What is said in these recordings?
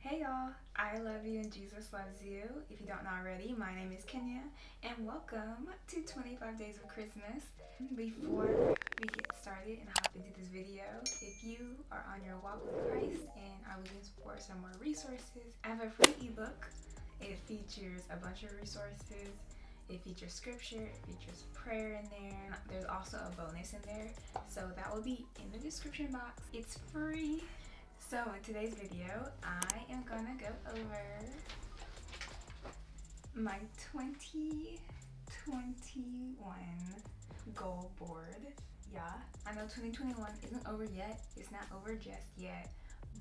Hey y'all, I love you and Jesus loves you. If you don't know already, my name is Kenya and welcome to 25 Days of Christmas. Before we get started and hop into this video, if you are on your walk with Christ and are looking for some more resources, I have a free ebook. It features a bunch of resources. It features scripture, it features prayer in there. There's also a bonus in there, so that will be in the description box. It's free. So in today's video, I am gonna go over my 2021 goal board. Yeah, I know 2021 isn't over yet. It's not over just yet,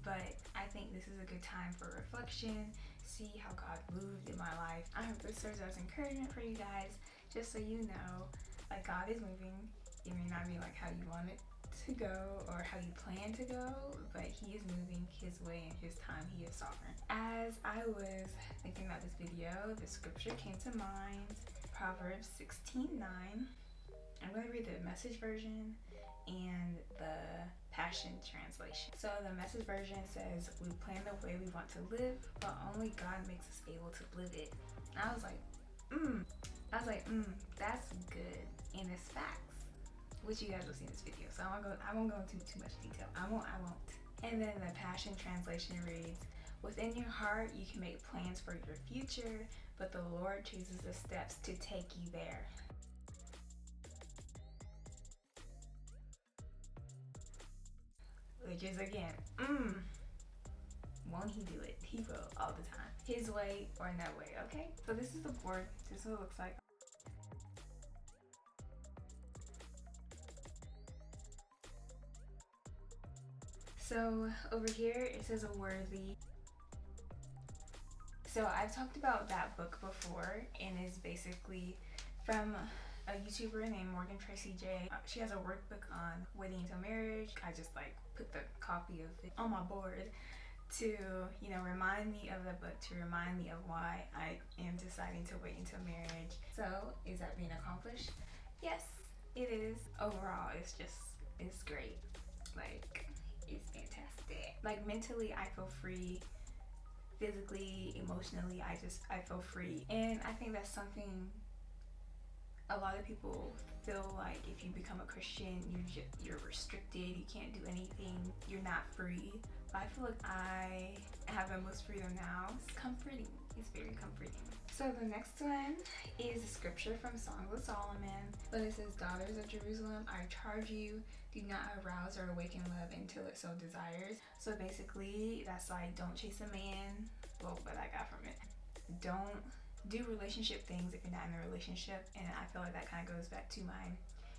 but I think this is a good time for reflection, see how God moved in my life. I hope this serves as encouragement for you guys, just so you know, like, God is moving. It may not be like how you want it to go or how you plan to go, but he is moving his way in his time. He is sovereign. As I was thinking about this video, the scripture came to mind, Proverbs 16:9. I'm going to read the Message version and the Passion translation. So the Message version says, "We plan the way we want to live, but only God makes us able to live it." And I was like, that's good, and it's facts, which you guys will see in this video. So I won't go into too much detail. I won't. And then the Passion translation reads, "Within your heart, you can make plans for your future, but the Lord chooses the steps to take you there." Which is again, won't he do it? He will all the time. His way or no way, okay? So this is the board. This is what it looks like. So over here it says a worthy. So I've talked about that book before, and it's basically from a YouTuber named Morgan Tracy J. She has a workbook on waiting until marriage. I just put the copy of it on my board to, remind me of the book, to remind me of why I am deciding to wait until marriage. So is that being accomplished? Yes, it is. Overall, it's great. It's fantastic. Mentally, I feel free. Physically, emotionally, I feel free. And I think that's something a lot of people feel like if you become a Christian, you're restricted, you can't do anything, you're not free. But I feel like I have the most freedom now. It's comforting. It's very comforting. So the next one is a scripture from Songs of Solomon, but it says, "Daughters of Jerusalem, I charge you, do not arouse or awaken love until it so desires." So basically, that's don't chase a man. Well, what I got from it. Don't do relationship things if you're not in a relationship. And I feel like that kind of goes back to my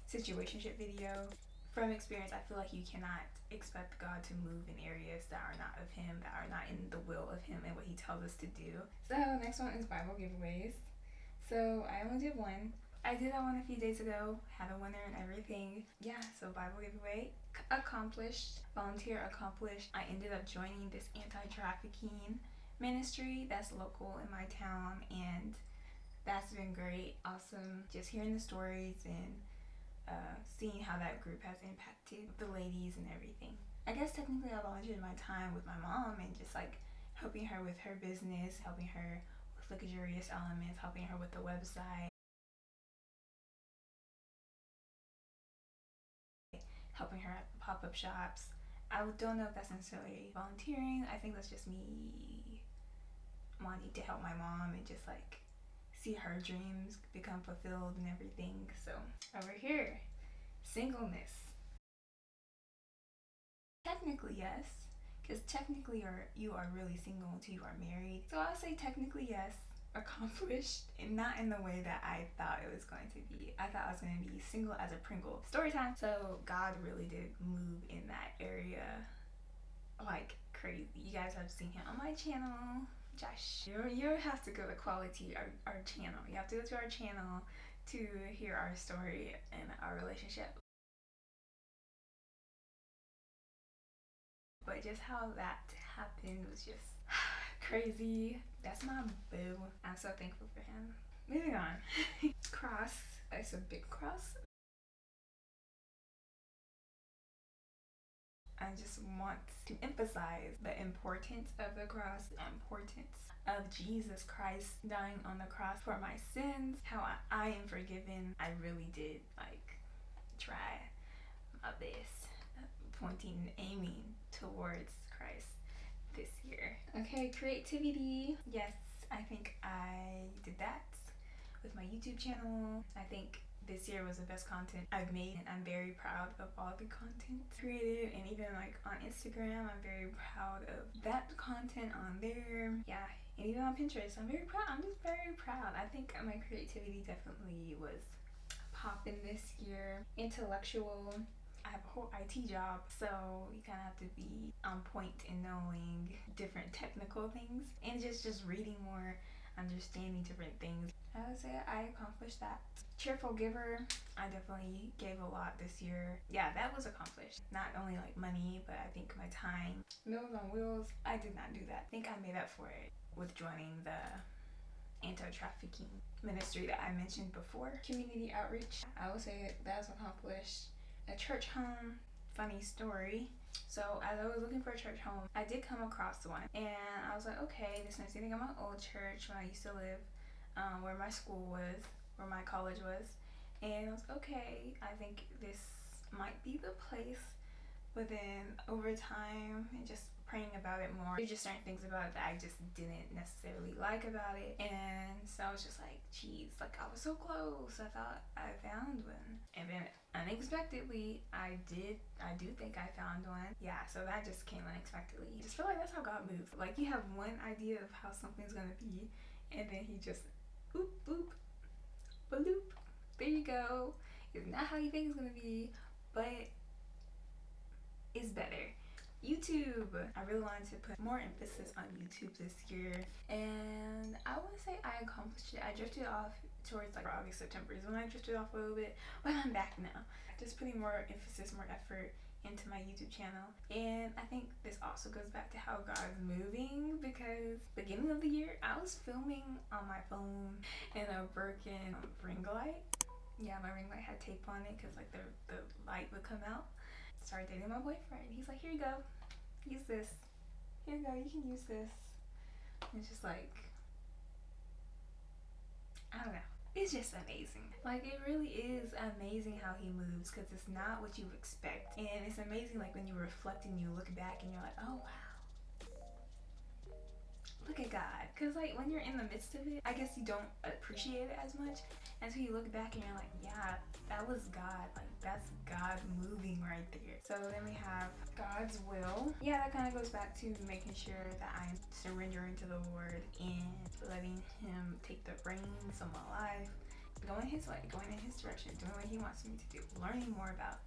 situationship video. From experience, I feel like you cannot expect God to move in areas that are not of him, that are not in the will of him and what he tells us to do. So next one is Bible giveaways. So I only did one. I did that one a few days ago, had a winner and everything. Yeah, so Bible giveaway accomplished, volunteer accomplished. I ended up joining this anti-trafficking ministry that's local in my town, and that's been great. Awesome, just hearing the stories and seeing how that group has impacted the ladies and everything. I guess technically I volunteered my time with my mom and just helping her with her business, helping her with luxurious elements, helping her with the website, helping her at the pop-up shops. I don't know if that's necessarily volunteering. I think that's just me wanting to help my mom and just see her dreams become fulfilled and everything. So over here, singleness. Technically yes, because technically you are really single until you are married. So I'll say technically yes, accomplished, and not in the way that I thought it was going to be. I thought I was going to be single as a Pringle. Story time. So God really did move in that area like crazy. You guys have seen him on my channel. Josh, you have to go to quality our channel. You have to go to our channel to hear our story and our relationship. But just how that happened was just crazy. That's my boo. I'm so thankful for him. Moving on. Cross. It's a big cross. I just want to emphasize the importance of the cross, the importance of Jesus Christ dying on the cross for my sins, how I am forgiven. I really did like try my best, pointing and aiming towards Christ this year. Okay, creativity. Yes, I think I did that with my YouTube channel. I think this year was the best content I've made, and I'm very proud of all the content created, and even like on Instagram, I'm very proud of that content on there. Yeah, and even on Pinterest, I'm very proud. I'm just very proud. I think my creativity definitely was popping this year. Intellectual. I have a whole IT job, so you kind of have to be on point in knowing different technical things, and just reading more, understanding different things. I would say I accomplished that. Cheerful giver. I definitely gave a lot this year. Yeah, that was accomplished. Not only like money, but I think my time. Meals on Wheels. I did not do that. I think I made up for it with joining the anti-trafficking ministry that I mentioned before. Community outreach. I would say that's accomplished. A church home. Funny story. So as I was looking for a church home, I did come across one, and I was like, okay, this makes me think of my old church when I used to live, where my school was, where my college was, and I was okay, I think this might be the place. But then over time and just praying about it more, there's just certain things about it that I just didn't necessarily like about it. And so I was just like, geez, like I was so close. I thought I found one. And then unexpectedly, I do think I found one. Yeah, so that just came unexpectedly. I just feel like that's how God moves. Like you have one idea of how something's gonna be, and then he just boop, boop, bloop. There you go. It's not how you think it's gonna be, but is better. YouTube. I really wanted to put more emphasis on YouTube this year, and I want to say I accomplished it. I drifted off towards like August, September is when I drifted off a little bit, but I'm back now. Just putting more emphasis, more effort into my YouTube channel, and I think this also goes back to how God's moving, because beginning of the year I was filming on my phone in a broken ring light. Yeah, my ring light had tape on it because like the light would come out. Started dating my boyfriend. He's like, here you go, use this. Here you go, you can use this. And it's just like, I don't know. It's just amazing. Like it really is amazing how he moves, because it's not what you expect. And it's amazing like when you reflect and you look back and you're like, oh wow, look at God. Because like when you're in the midst of it, I guess you don't appreciate it as much until you look back and you're like, yeah, that was God. Like that's God moving right there. So then we have God's will. Yeah, that kind of goes back to making sure that I'm surrendering to the Lord and letting him take the reins of my life, going his way, going in his direction, doing what he wants me to do, learning more about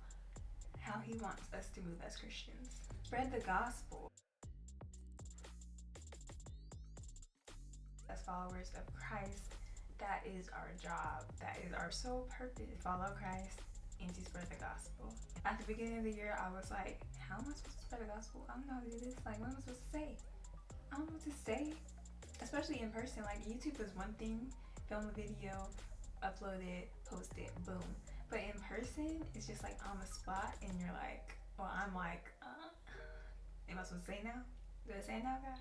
how he wants us to move as Christians. Spread the gospel. As followers of Christ, that is our job. That is our sole purpose. Follow Christ and to spread the gospel. At the beginning of the year, I was like, how am I supposed to spread the gospel? I don't know how to do this. Like, what am I supposed to say? I don't know what to say. Especially in person. Like, YouTube is one thing. Film a video, upload it, post it, boom. But in person, it's just like on the spot, and you're like, well, I'm like, am I supposed to say now? Do I say now, guy?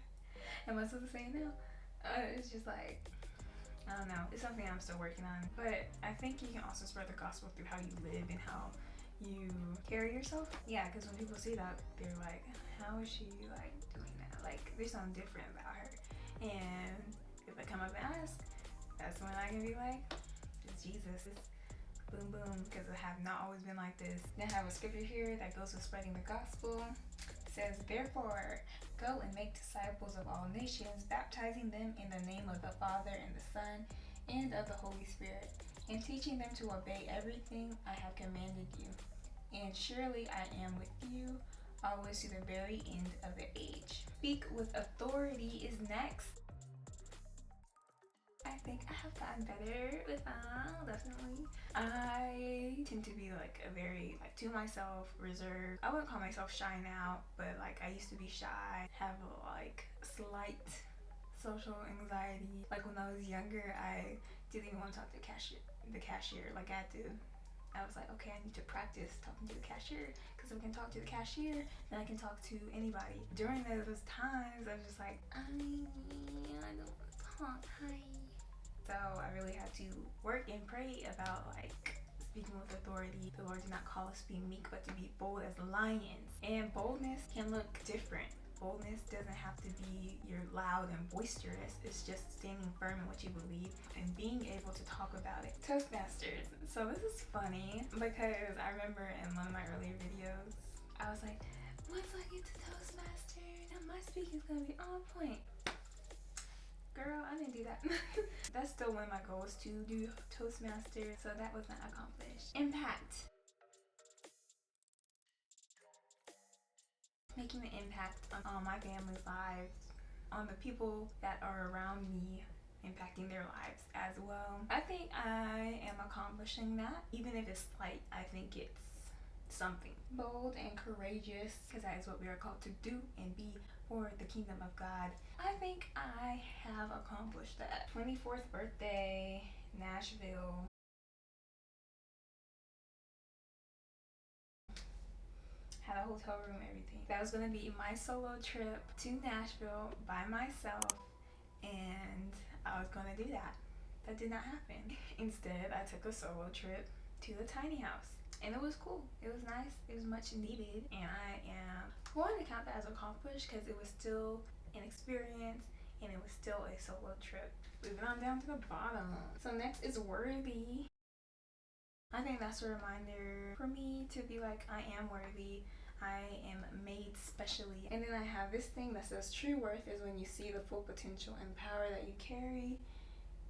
Am I supposed to say now? It's just like, I don't know. It's something I'm still working on. But I think you can also spread the gospel through how you live and how you carry yourself. Yeah, because when people see that, they're like, how is she like doing that? Like, there's something different about her. And if they come up and ask, that's when I can be like, it's Jesus. It's boom, boom. Because I have not always been like this. Then I have a scripture here that goes with spreading the gospel. It says, therefore, go and make disciples of all nations, baptizing them in the name of the Father and the Son and of the Holy Spirit, and teaching them to obey everything I have commanded you. And surely I am with you always to the very end of the age. Speak with authority is next. I think I have gotten better with that, definitely. I tend to be like a very like to myself, reserved. I wouldn't call myself shy now, but like I used to be shy, have like slight social anxiety. Like when I was younger, I didn't even want to talk to the cashier. Like I had to I was like, okay, I need to practice talking to the cashier, because if I can talk to the cashier, then I can talk to anybody. During those times, I was just like, I don't talk. Hi. So I really had to work and pray about like speaking with authority. The Lord did not call us to be meek, but to be bold as lions. And boldness can look different. Boldness doesn't have to be you're loud and boisterous. It's just standing firm in what you believe and being able to talk about it. Toastmasters. So this is funny because I remember in one of my earlier videos, I was like, once I get to Toastmasters, my speaking's gonna be on point. Girl, I didn't do that. That's still one of my goals, to do Toastmasters, so that was not accomplished. Impact. Making an impact on my family's lives, on the people that are around me, impacting their lives as well. I think I am accomplishing that. Even if it's slight, I think it's something. Bold and courageous, because that is what we are called to do and be for the kingdom of God. I think I have accomplished that. 24th birthday, Nashville. Had a hotel room, everything. That was gonna be my solo trip to Nashville by myself, and I was gonna do that. That did not happen. Instead, I took a solo trip to the tiny house. And it was cool. It was nice. It was much needed. And I am going to count that as accomplished because it was still an experience and it was still a solo trip. Moving on down to the bottom. So next is worthy. I think that's a reminder for me to be like, I am worthy. I am made specially. And then I have this thing that says true worth is when you see the full potential and power that you carry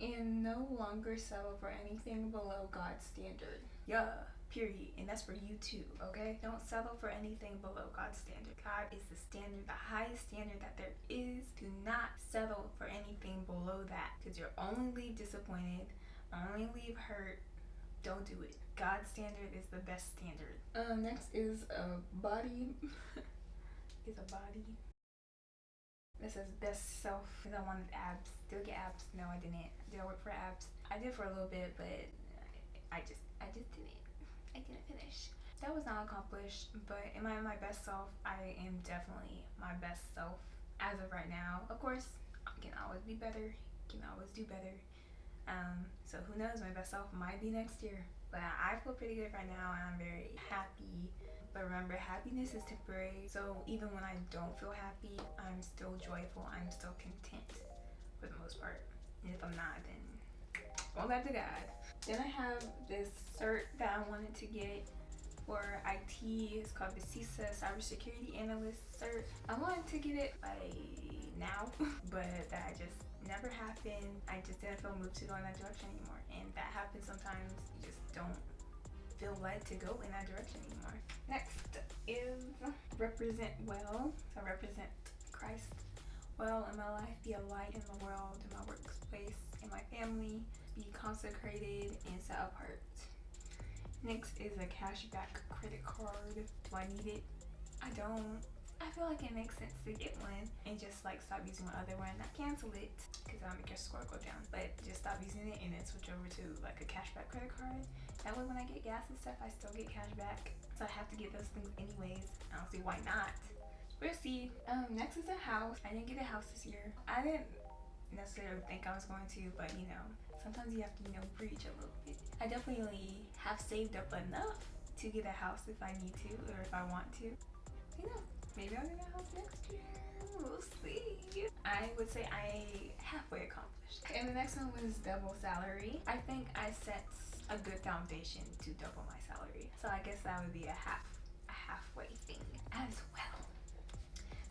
and no longer settle for anything below God's standard. Yeah, period. And that's for you too, okay? Don't settle for anything below God's standard. God is the standard, the highest standard that there is. Do not settle for anything below that, because you'll only leave disappointed, only leave hurt. Don't do it. God's standard is the best standard. Next is a body. Is a body. This says best self, because I wanted abs. Did I get abs? No, I didn't. Did I work for abs? I did for a little bit, but I just didn't. I didn't finish. That was not accomplished, but am I my best self? I am definitely my best self as of right now. Of course, I can always be better. Can always do better. So who knows, my best self might be next year. But I feel pretty good right now and I'm very happy. But remember, happiness is temporary. So even when I don't feel happy, I'm still joyful. I'm still content for the most part. And if I'm not, then going back to God. Then I have this cert that I wanted to get for IT. It's called the CISA Cybersecurity Analyst cert. I wanted to get it by now, but that just never happened. I just didn't feel moved to go in that direction anymore. And that happens sometimes. You just don't feel led to go in that direction anymore. Next is represent well. So represent Christ well in my life, be a light in the world, in my workplace, in my family, be consecrated and set apart. Next is a cashback credit card. Do I need it? I don't. I feel like it makes sense to get one and just like stop using my other one, not cancel it because that'll make your score go down, but just stop using it and then switch over to like a cashback credit card. That way when I get gas and stuff, I still get cashback. So I have to get those things anyways. I don't see why not. We'll see. Next is a house. I didn't get a house this year. I didn't necessarily think I was going to, but you know, sometimes you have to, you know, breach a little bit. I definitely have saved up enough to get a house if I need to or if I want to. You know, maybe I'll get a house next year. We'll see. I would say I halfway accomplished. And the next one was double salary. I think I set a good foundation to double my salary. So I guess that would be a halfway thing as well.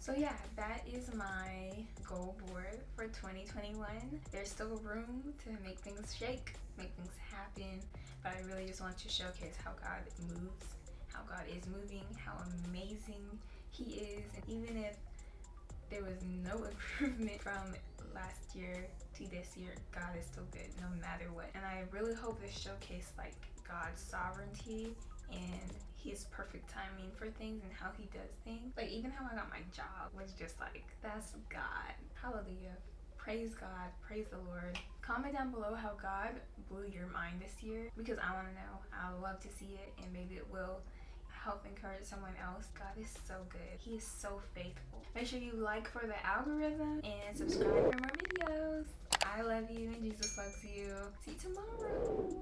So yeah, that is my goal board for 2021. There's still room to make things shake, make things happen, but I really just want to showcase how God moves, how God is moving, how amazing He is. And even if there was no improvement from last year to this year, God is still good no matter what. And I really hope this showcased like God's sovereignty and His perfect timing for things and how He does things. Like even how I got my job was just like, that's God. Hallelujah. Praise God. Praise the Lord. Comment down below how God blew your mind this year, because I want to know. I would love to see it, and maybe it will help encourage someone else. God is so good. He is so faithful. Make sure you like for the algorithm and subscribe for more videos. I love you and Jesus loves you. See you tomorrow.